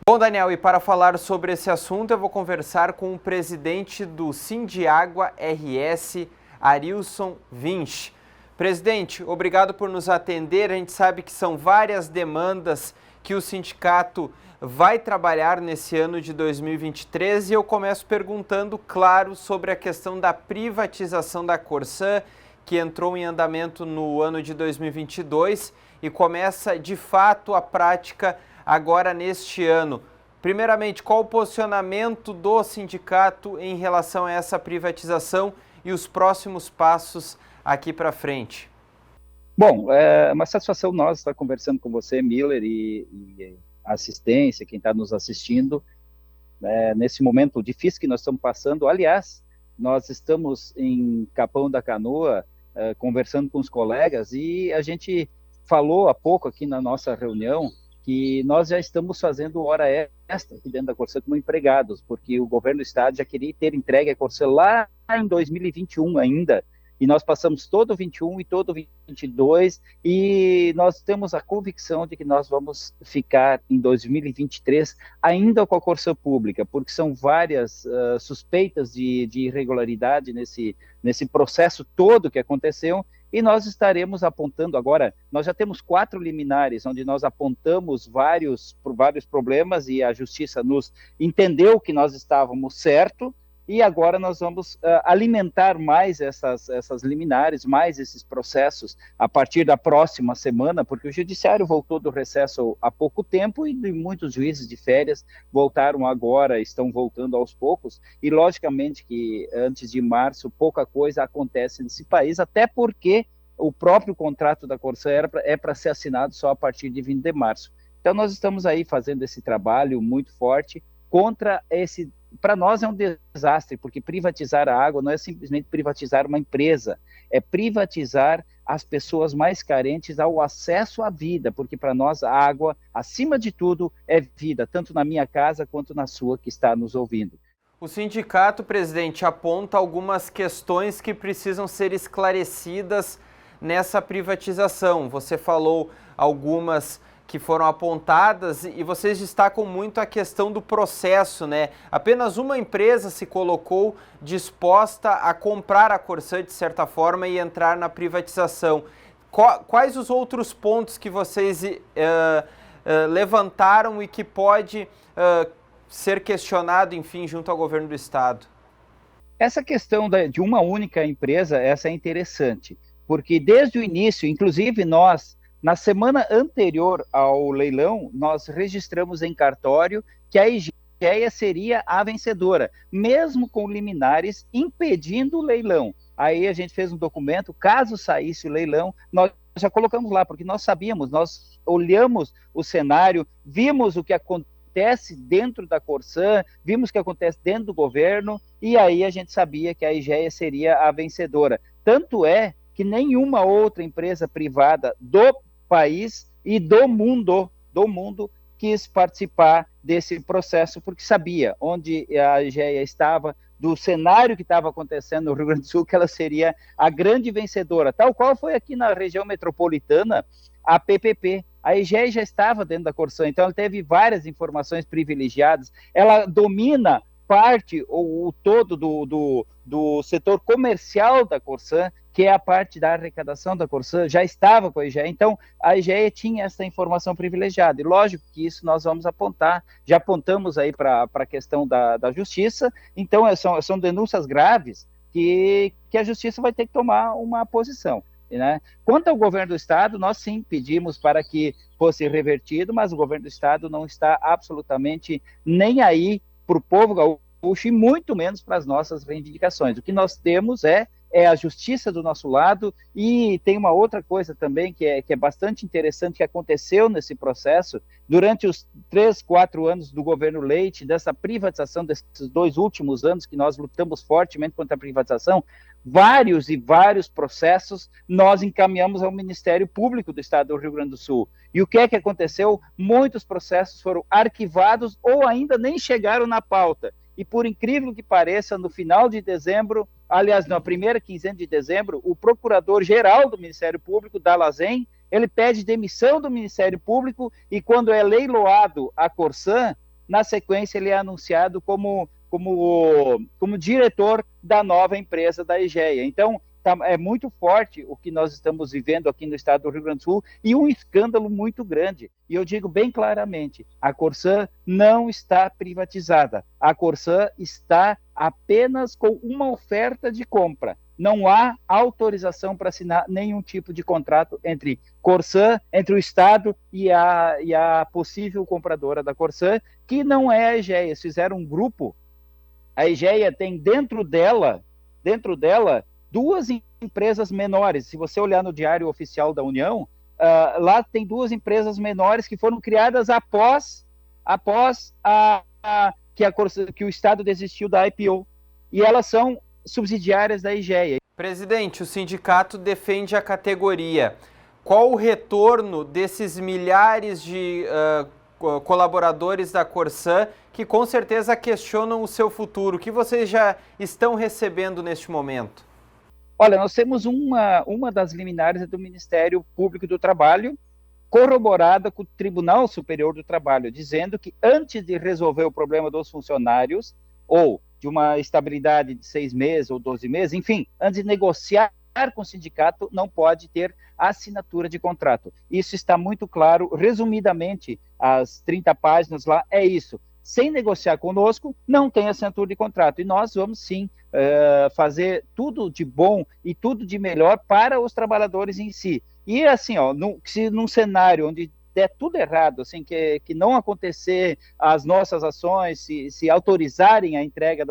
Bom, Daniel, e para falar sobre esse assunto, eu vou conversar com o presidente do Sindiágua RS, Arilson Vinch. Presidente, obrigado por nos atender. A gente sabe que são várias demandas que o sindicato vai trabalhar nesse ano de 2023 e eu começo perguntando, claro, sobre a questão da privatização da Corsã, que entrou em andamento no ano de 2022 e começa de fato a prática agora neste ano. Primeiramente, qual o posicionamento do sindicato em relação a essa privatização e os próximos passos aqui para frente? Bom, é uma satisfação nós estar conversando com você, Miller, e a assistência, quem está nos assistindo, nesse momento difícil que nós estamos passando. Aliás, nós estamos em Capão da Canoa, conversando com os colegas, e a gente falou há pouco aqui na nossa reunião que nós já estamos fazendo hora extra aqui dentro da Corsã como empregados, porque o governo do estado já queria ter entregue a Corsã lá em 2021 ainda, e nós passamos todo o 21 e todo o 22, e nós temos a convicção de que nós vamos ficar em 2023 ainda com a Corsã pública, porque são várias suspeitas de irregularidade nesse processo todo que aconteceu, e nós estaremos apontando agora, nós já temos 4 liminares, onde nós apontamos vários problemas, e a Justiça nos entendeu que nós estávamos certo, e agora nós vamos alimentar mais essas liminares, mais esses processos a partir da próxima semana, porque o judiciário voltou do recesso há pouco tempo e muitos juízes de férias voltaram agora, estão voltando aos poucos, e logicamente que antes de março pouca coisa acontece nesse país, até porque o próprio contrato da Corsã é para ser assinado só a partir de 20 de março. Então nós estamos aí fazendo esse trabalho muito forte contra esse. Para nós é um desastre, porque privatizar a água não é simplesmente privatizar uma empresa, é privatizar as pessoas mais carentes ao acesso à vida, porque para nós a água, acima de tudo, é vida, tanto na minha casa quanto na sua que está nos ouvindo. O sindicato, presidente, aponta algumas questões que precisam ser esclarecidas nessa privatização. Você falou algumas que foram apontadas e vocês destacam muito a questão do processo, né? Apenas uma empresa se colocou disposta a comprar a Corsã de certa forma e entrar na privatização. Quais os outros pontos que vocês levantaram e que pode ser questionado, enfim, junto ao governo do estado? Essa questão de uma única empresa, essa é interessante, porque desde o início, inclusive nós, na semana anterior ao leilão, nós registramos em cartório que a IGEA seria a vencedora, mesmo com liminares impedindo o leilão. Aí a gente fez um documento, caso saísse o leilão, nós já colocamos lá, porque nós sabíamos, nós olhamos o cenário, vimos o que acontece dentro da Corsã, vimos o que acontece dentro do governo, e aí a gente sabia que a IGEA seria a vencedora. Tanto é que nenhuma outra empresa privada do país e do mundo quis participar desse processo, porque sabia onde a IGEA estava, do cenário que estava acontecendo no Rio Grande do Sul, que ela seria a grande vencedora, tal qual foi aqui na região metropolitana, a PPP. A IGEA já estava dentro da Corsã, então ela teve várias informações privilegiadas, ela domina parte ou o todo do setor comercial da Corsã, que é a parte da arrecadação da Corsã, já estava com a IGEA, então a IGEA tinha essa informação privilegiada, e lógico que isso nós vamos apontar, já apontamos aí para a questão da justiça, então são denúncias graves que a justiça vai ter que tomar uma posição, né? Quanto ao governo do estado, nós sim pedimos para que fosse revertido, mas o governo do estado não está absolutamente nem aí para o povo gaúcho e muito menos para as nossas reivindicações. O que nós temos é a justiça do nosso lado, e tem uma outra coisa também que é bastante interessante que aconteceu nesse processo, durante os 3, 4 anos do governo Leite, dessa privatização, desses 2 últimos anos que nós lutamos fortemente contra a privatização, vários processos nós encaminhamos ao Ministério Público do Estado do Rio Grande do Sul. E o que é que aconteceu? Muitos processos foram arquivados ou ainda nem chegaram na pauta. E por incrível que pareça, no final de dezembro, aliás, na primeira quinzena de dezembro, o procurador-geral do Ministério Público, Dalazen, ele pede demissão do Ministério Público e quando é leiloado a Corsã, na sequência ele é anunciado como diretor da nova empresa da IGEA. Então, é muito forte o que nós estamos vivendo aqui no estado do Rio Grande do Sul e um escândalo muito grande. E eu digo bem claramente, a Corsã não está privatizada. A Corsã está apenas com uma oferta de compra. Não há autorização para assinar nenhum tipo de contrato entre Corsã, entre o Estado e a possível compradora da Corsã, que não é a IGEA. Eles fizeram um grupo. A IGEA tem dentro dela 2 empresas menores. Se você olhar no Diário Oficial da União, lá tem 2 empresas menores que foram criadas após que o Estado desistiu da IPO. E elas são subsidiárias da IGEA. Presidente, o sindicato defende a categoria. Qual o retorno desses milhares de colaboradores da Corsã que com certeza questionam o seu futuro? O que vocês já estão recebendo neste momento? Olha, nós temos uma das liminares do Ministério Público do Trabalho, corroborada com o Tribunal Superior do Trabalho, dizendo que antes de resolver o problema dos funcionários, ou de uma estabilidade de 6 meses ou 12 meses, enfim, antes de negociar com o sindicato, não pode ter assinatura de contrato. Isso está muito claro, resumidamente, as 30 páginas lá, é isso. sem negociar conosco, não tem assinatura de contrato. E nós vamos sim fazer tudo de bom e tudo de melhor para os trabalhadores em si. E assim, se num cenário onde der tudo errado, assim, que não acontecer as nossas ações, se autorizarem a entrega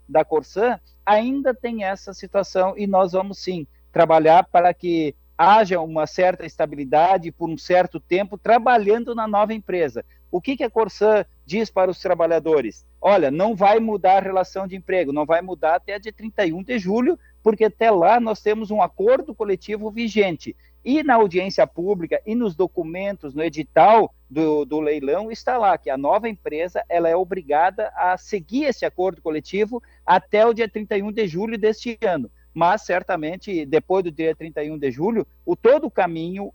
da Corsã, ainda tem essa situação e nós vamos sim trabalhar para que haja uma certa estabilidade por um certo tempo trabalhando na nova empresa. O que a Corsã diz para os trabalhadores? Olha, não vai mudar a relação de emprego, não vai mudar até dia 31 de julho, porque até lá nós temos um acordo coletivo vigente. E na audiência pública e nos documentos, no edital do leilão, está lá que a nova empresa ela é obrigada a seguir esse acordo coletivo até o dia 31 de julho deste ano. Mas, certamente, depois do dia 31 de julho, o caminho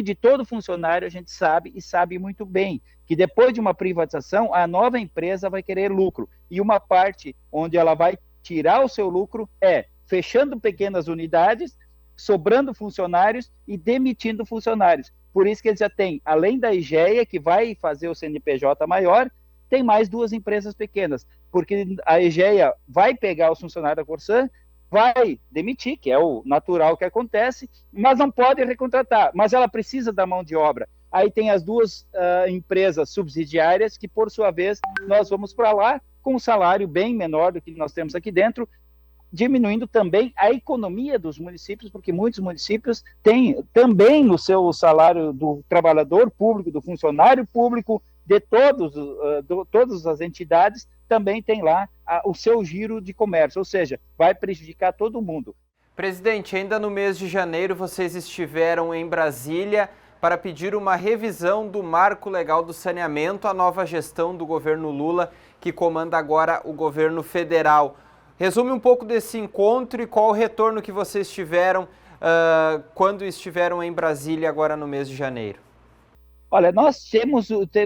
de todo funcionário, a gente sabe, e sabe muito bem, que depois de uma privatização, a nova empresa vai querer lucro. E uma parte onde ela vai tirar o seu lucro é fechando pequenas unidades, sobrando funcionários e demitindo funcionários. Por isso que eles já têm, além da Egea, que vai fazer o CNPJ maior, tem mais 2 empresas pequenas, porque a Egea vai pegar os funcionários da Corsã, vai demitir, que é o natural que acontece, mas não pode recontratar, mas ela precisa da mão de obra. Aí tem as 2 empresas subsidiárias que, por sua vez, nós vamos para lá com um salário bem menor do que nós temos aqui dentro, diminuindo também a economia dos municípios, porque muitos municípios têm também no seu salário do trabalhador público, do funcionário público, de todas as entidades, também tem lá o seu giro de comércio, ou seja, vai prejudicar todo mundo. Presidente, ainda no mês de janeiro vocês estiveram em Brasília para pedir uma revisão do marco legal do saneamento, a nova gestão do governo Lula, que comanda agora o governo federal. Resume um pouco desse encontro e qual o retorno que vocês tiveram quando estiveram em Brasília agora no mês de janeiro. Olha, nós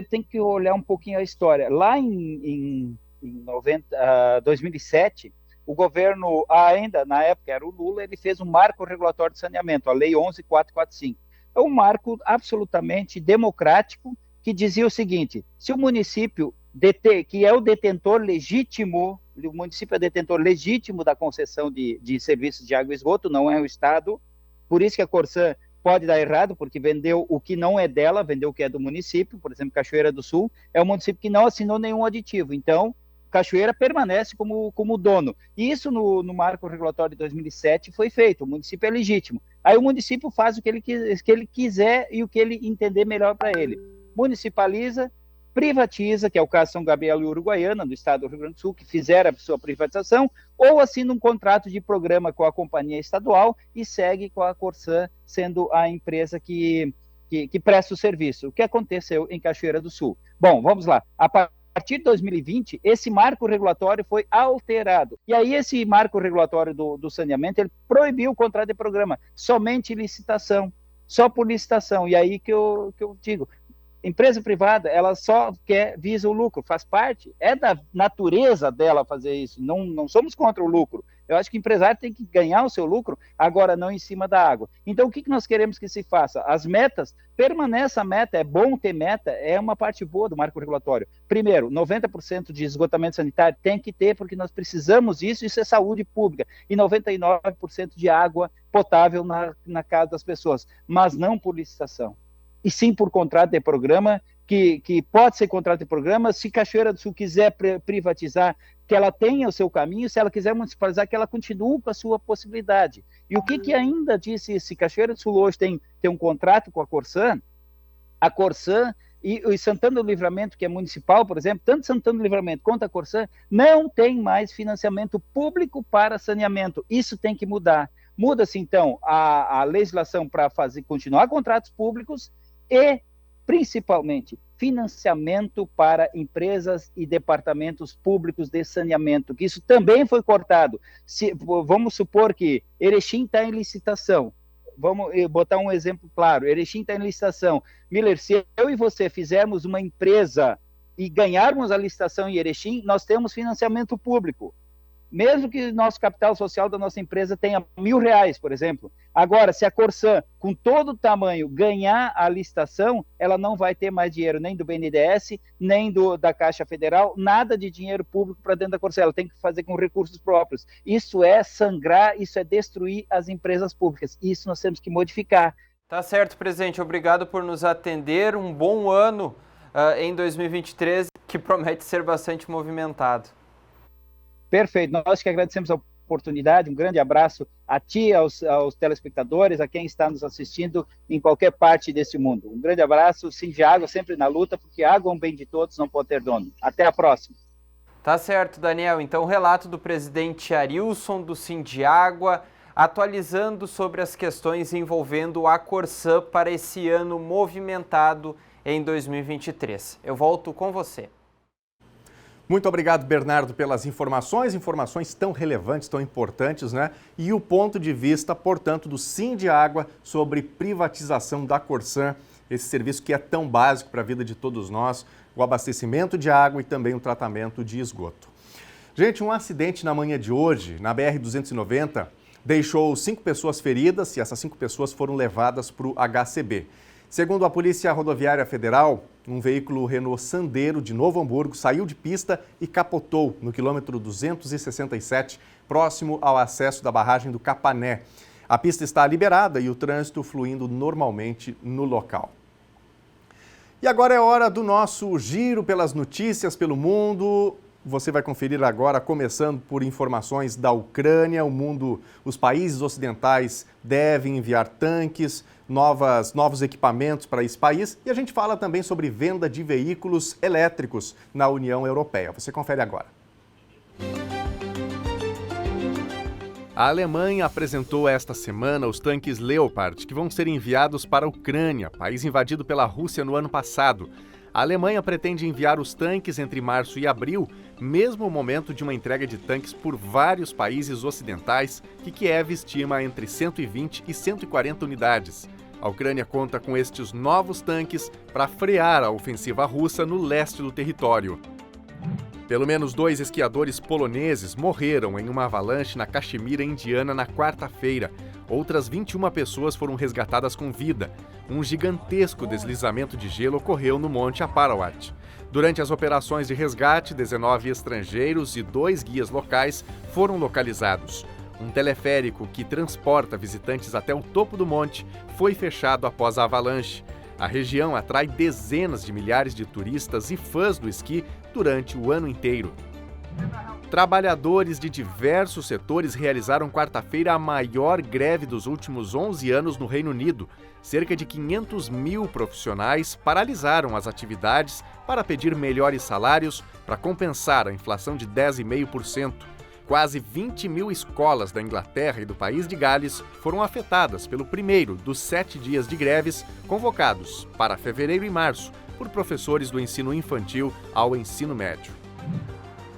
tem que olhar um pouquinho a história. Lá em 2007, o governo, ainda na época era o Lula, ele fez um marco regulatório de saneamento, a Lei 11.445. É um marco absolutamente democrático que dizia o seguinte: se o município, que é o detentor legítimo, o município é detentor legítimo da concessão de serviços de água e esgoto, não é o Estado, por isso que a Corsã pode dar errado, porque vendeu o que não é dela, vendeu o que é do município. Por exemplo, Cachoeira do Sul é um município que não assinou nenhum aditivo, então Cachoeira permanece como dono. E isso no marco regulatório de 2007 foi feito, o município é legítimo. Aí o município faz o que ele quiser e o que ele entender melhor para ele. Municipaliza, privatiza, que é o caso de São Gabriel e Uruguaiana, do estado do Rio Grande do Sul, que fizeram a sua privatização, ou assina um contrato de programa com a companhia estadual e segue com a Corsã sendo a empresa que presta o serviço. O que aconteceu em Cachoeira do Sul? Bom, vamos lá. A partir de 2020, esse marco regulatório foi alterado. E aí esse marco regulatório do saneamento, ele proibiu o contrato de programa, somente licitação, só por licitação. E aí que eu digo, empresa privada, ela só visa o lucro, faz parte, é da natureza dela fazer isso, não somos contra o lucro. Eu acho que o empresário tem que ganhar o seu lucro, agora não em cima da água. Então, o que nós queremos que se faça? As metas, permaneça a meta, é bom ter meta, é uma parte boa do marco regulatório. Primeiro, 90% de esgotamento sanitário tem que ter, porque nós precisamos disso, isso é saúde pública, e 99% de água potável na casa das pessoas, mas não por licitação. E sim por contrato de programa, que pode ser contrato de programa, se Cachoeira do Sul quiser privatizar, que ela tenha o seu caminho, se ela quiser municipalizar, que ela continue com a sua possibilidade. E o que ainda disse, se Cachoeira do Sul hoje tem um contrato com a Corsã e Santana do Livramento, que é municipal, por exemplo, tanto Santana do Livramento quanto a Corsã, não tem mais financiamento público para saneamento. Isso tem que mudar. Muda-se, então, a legislação para continuar contratos públicos e, principalmente, financiamento para empresas e departamentos públicos de saneamento, que isso também foi cortado. Vamos supor que Erechim está em licitação. Vamos botar um exemplo claro. Erechim está em licitação. Miller, se eu e você fizermos uma empresa e ganharmos a licitação em Erechim, nós temos financiamento público. mesmo que nosso capital social da nossa empresa tenha R$1.000, por exemplo. Agora, se a Corsan, com todo o tamanho, ganhar a licitação, ela não vai ter mais dinheiro nem do BNDES, nem da Caixa Federal, nada de dinheiro público para dentro da Corsan. Ela tem que fazer com recursos próprios. Isso é sangrar, isso é destruir as empresas públicas. Isso nós temos que modificar. Tá certo, presidente. Obrigado por nos atender. Um bom ano em 2023, que promete ser bastante movimentado. Perfeito. Nós que agradecemos a oportunidade. Um grande abraço a ti, aos telespectadores, a quem está nos assistindo em qualquer parte desse mundo. Um grande abraço. Sindiágua sempre na luta, porque água é um bem de todos, não pode ter dono. Até a próxima. Tá certo, Daniel. Então, o relato do presidente Arilson do Sindiágua, atualizando sobre as questões envolvendo a Corsan para esse ano movimentado em 2023. Eu volto com você. Muito obrigado, Bernardo, pelas informações tão relevantes, tão importantes, né? E o ponto de vista, portanto, do Sindiágua sobre privatização da Corsan, esse serviço que é tão básico para a vida de todos nós, o abastecimento de água e também o tratamento de esgoto. Gente, um acidente na manhã de hoje, na BR-290, deixou 5 pessoas feridas e essas 5 pessoas foram levadas para o HCB. Segundo a Polícia Rodoviária Federal, um veículo Renault Sandero de Novo Hamburgo saiu de pista e capotou no quilômetro 267, próximo ao acesso da barragem do Capané. A pista está liberada e o trânsito fluindo normalmente no local. E agora é hora do nosso giro pelas notícias pelo mundo. Você vai conferir agora, começando por informações da Ucrânia. Os países ocidentais devem enviar tanques, novos equipamentos para esse país. E a gente fala também sobre venda de veículos elétricos na União Europeia. Você confere agora. A Alemanha apresentou esta semana os tanques Leopard, que vão ser enviados para a Ucrânia, país invadido pela Rússia no ano passado. A Alemanha pretende enviar os tanques entre março e abril, mesmo o momento de uma entrega de tanques por vários países ocidentais, que Kiev estima entre 120 e 140 unidades. A Ucrânia conta com estes novos tanques para frear a ofensiva russa no leste do território. Pelo menos 2 esquiadores poloneses morreram em uma avalanche na Caxemira indiana na quarta-feira. Outras 21 pessoas foram resgatadas com vida. Um gigantesco deslizamento de gelo ocorreu no Monte Aparawat. Durante as operações de resgate, 19 estrangeiros e 2 guias locais foram localizados. Um teleférico que transporta visitantes até o topo do monte foi fechado após a avalanche. A região atrai dezenas de milhares de turistas e fãs do esqui durante o ano inteiro. Trabalhadores de diversos setores realizaram quarta-feira a maior greve dos últimos 11 anos no Reino Unido. Cerca de 500 mil profissionais paralisaram as atividades para pedir melhores salários para compensar a inflação de 10,5%. Quase 20 mil escolas da Inglaterra e do país de Gales foram afetadas pelo primeiro dos 7 dias de greves convocados para fevereiro e março por professores do ensino infantil ao ensino médio.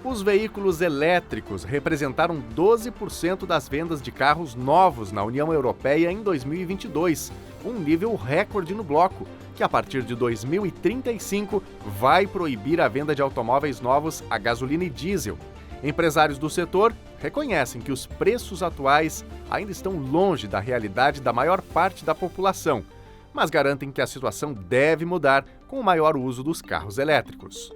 Os veículos elétricos representaram 12% das vendas de carros novos na União Europeia em 2022, um nível recorde no bloco, que a partir de 2035 vai proibir a venda de automóveis novos a gasolina e diesel. Empresários do setor reconhecem que os preços atuais ainda estão longe da realidade da maior parte da população, mas garantem que a situação deve mudar com o maior uso dos carros elétricos.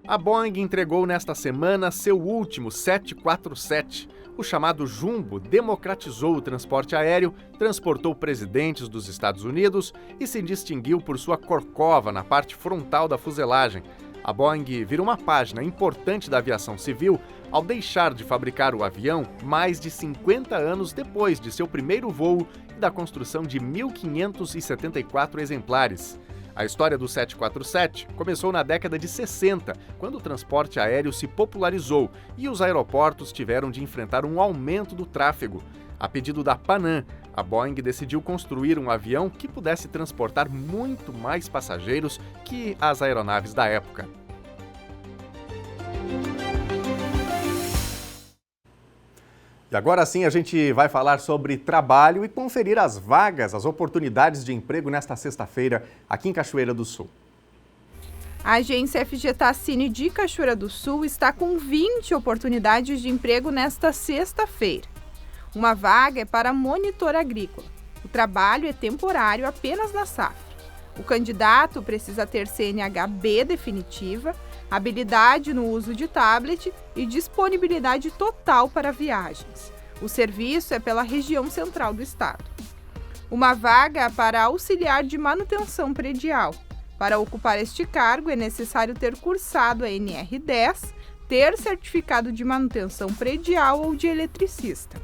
A Boeing entregou nesta semana seu último 747. O chamado Jumbo democratizou o transporte aéreo, transportou presidentes dos Estados Unidos e se distinguiu por sua corcova na parte frontal da fuselagem. A Boeing virou uma página importante da aviação civil ao deixar de fabricar o avião mais de 50 anos depois de seu primeiro voo e da construção de 1.574 exemplares. A história do 747 começou na década de 60, quando o transporte aéreo se popularizou e os aeroportos tiveram de enfrentar um aumento do tráfego. A pedido da Panam, a Boeing decidiu construir um avião que pudesse transportar muito mais passageiros que as aeronaves da época. E agora sim a gente vai falar sobre trabalho e conferir as vagas, as oportunidades de emprego nesta sexta-feira aqui em Cachoeira do Sul. A agência FG Tassini de Cachoeira do Sul está com 20 oportunidades de emprego nesta sexta-feira. Uma vaga é para monitor agrícola. O trabalho é temporário apenas na safra. O candidato precisa ter CNH-B definitiva, habilidade no uso de tablet e disponibilidade total para viagens. O serviço é pela região central do estado. Uma vaga para auxiliar de manutenção predial. Para ocupar este cargo é necessário ter cursado a NR10, ter certificado de manutenção predial ou de eletricista.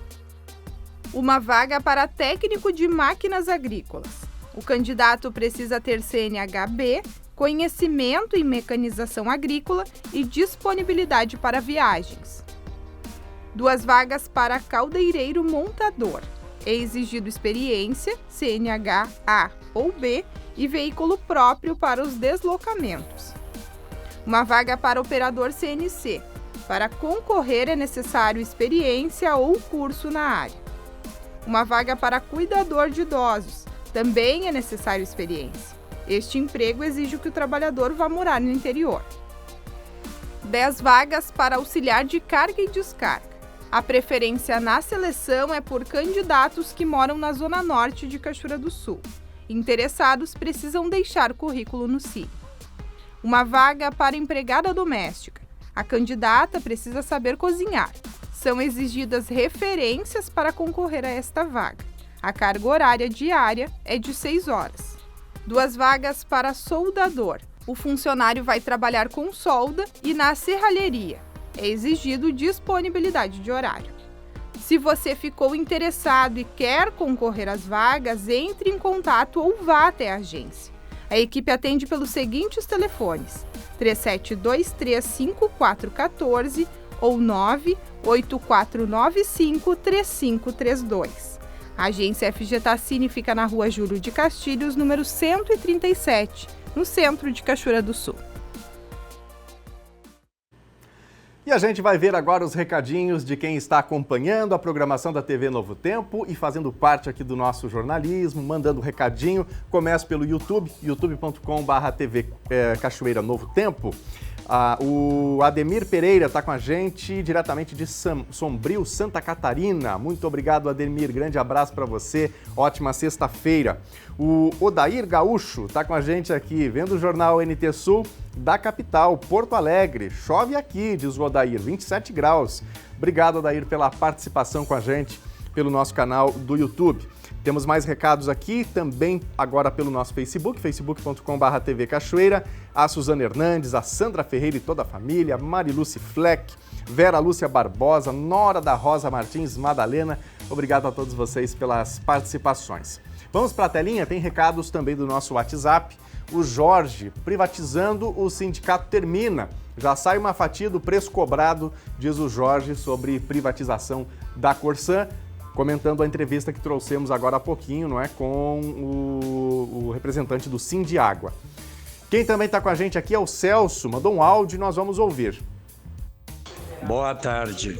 Uma vaga para técnico de máquinas agrícolas. O candidato precisa ter CNH-B, conhecimento em mecanização agrícola e disponibilidade para viagens. 2 vagas para caldeireiro montador. É exigido experiência, CNH A ou B e veículo próprio para os deslocamentos. Uma vaga para operador CNC. Para concorrer é necessário experiência ou curso na área. Uma vaga para cuidador de idosos. Também é necessário experiência. Este emprego exige que o trabalhador vá morar no interior. 10 vagas para auxiliar de carga e descarga. A preferência na seleção é por candidatos que moram na zona norte de Cachoeira do Sul. Interessados precisam deixar currículo no CIE. Uma vaga para empregada doméstica. A candidata precisa saber cozinhar. São exigidas referências para concorrer a esta vaga. A carga horária diária é de 6 horas. 2 vagas para soldador. O funcionário vai trabalhar com solda e na serralheria. É exigido disponibilidade de horário. Se você ficou interessado e quer concorrer às vagas, entre em contato ou vá até a agência. A equipe atende pelos seguintes telefones: 37235414 ou 984953532. A agência FG Tassini fica na Rua Júlio de Castilhos, número 137, no centro de Cachoeira do Sul. E a gente vai ver agora os recadinhos de quem está acompanhando a programação da TV Novo Tempo e fazendo parte aqui do nosso jornalismo, mandando recadinho. Começo pelo YouTube, youtube.com/TV Cachoeira Novo Tempo. O Ademir Pereira está com a gente diretamente de Sombrio, Santa Catarina. Muito obrigado, Ademir. Grande abraço para você. Ótima sexta-feira. O Odair Gaúcho está com a gente aqui, vendo o jornal NT Sul da capital, Porto Alegre. Chove aqui, diz o Odair, 27 graus. Obrigado, Odair, pela participação com a gente pelo nosso canal do YouTube. Temos mais recados aqui, também agora pelo nosso Facebook, facebook.com/TV Cachoeira. A Suzana Hernandes, a Sandra Ferreira e toda a família, Mariluce Fleck, Vera Lúcia Barbosa, Nora da Rosa Martins, Madalena. Obrigado a todos vocês pelas participações. Vamos para a telinha, tem recados também do nosso WhatsApp. O Jorge, privatizando, o sindicato termina. Já sai uma fatia do preço cobrado, diz o Jorge, sobre privatização da Corsã. Comentando a entrevista que trouxemos agora há pouquinho, não é, com o representante do Sindiágua. Quem também está com a gente aqui é o Celso, mandou um áudio e nós vamos ouvir. Boa tarde.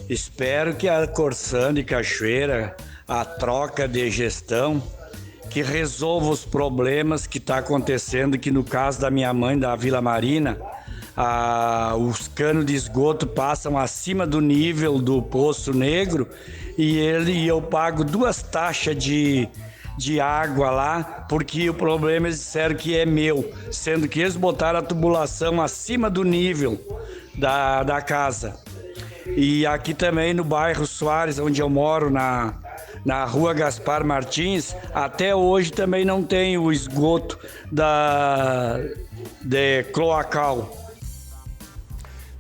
Espero que a Corsã de Cachoeira, a troca de gestão, que resolva os problemas que está acontecendo, que no caso da minha mãe, da Vila Marina, os canos de esgoto passam acima do nível do Poço Negro e eu pago 2 taxas de água lá, porque o problema eles disseram que é meu, sendo que eles botaram a tubulação acima do nível da casa. E aqui também no bairro Soares, onde eu moro, na Rua Gaspar Martins, até hoje também não tem o esgoto de cloacal.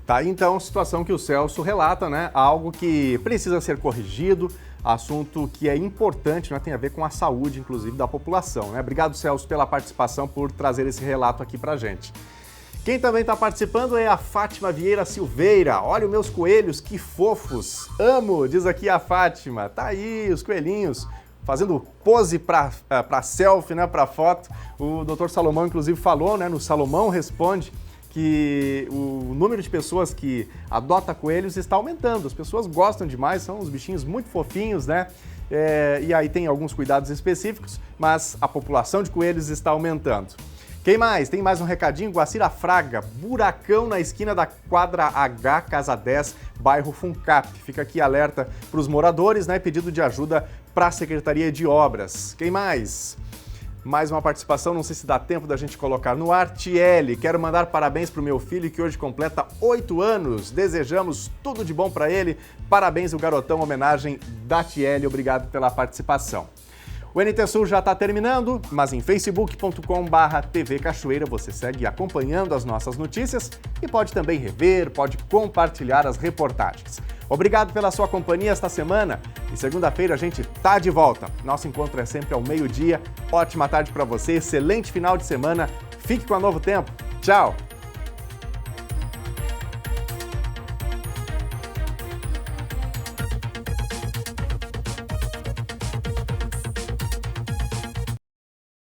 Tá aí então a situação que o Celso relata, né? Algo que precisa ser corrigido, assunto que é importante, né? Tem a ver com a saúde, inclusive, da população, né? Obrigado, Celso, pela participação, por trazer esse relato aqui pra gente. Quem também está participando é a Fátima Vieira Silveira. Olha os meus coelhos, que fofos! Amo, diz aqui a Fátima. Tá aí, os coelhinhos, fazendo pose para selfie, né? Para foto. O Dr. Salomão, inclusive, falou, né? No Salomão Responde, que o número de pessoas que adota coelhos está aumentando. As pessoas gostam demais, são uns bichinhos muito fofinhos, né? E aí tem alguns cuidados específicos, mas a população de coelhos está aumentando. Quem mais? Tem mais um recadinho. Guacira Fraga, buracão na esquina da quadra H, casa 10, bairro Funcap. Fica aqui alerta para os moradores, né? Pedido de ajuda para a Secretaria de Obras. Quem mais? Mais uma participação, não sei se dá tempo da gente colocar no ar. Tiele, quero mandar parabéns para o meu filho que hoje completa 8 anos. Desejamos tudo de bom para ele. Parabéns, o garotão, homenagem da Tiele. Obrigado pela participação. O NT Sul já está terminando, mas em facebook.com/TV Cachoeira você segue acompanhando as nossas notícias e pode também rever, pode compartilhar as reportagens. Obrigado pela sua companhia esta semana e segunda-feira a gente tá de volta. Nosso encontro é sempre ao meio-dia. Ótima tarde para você, excelente final de semana. Fique com a Novo Tempo. Tchau!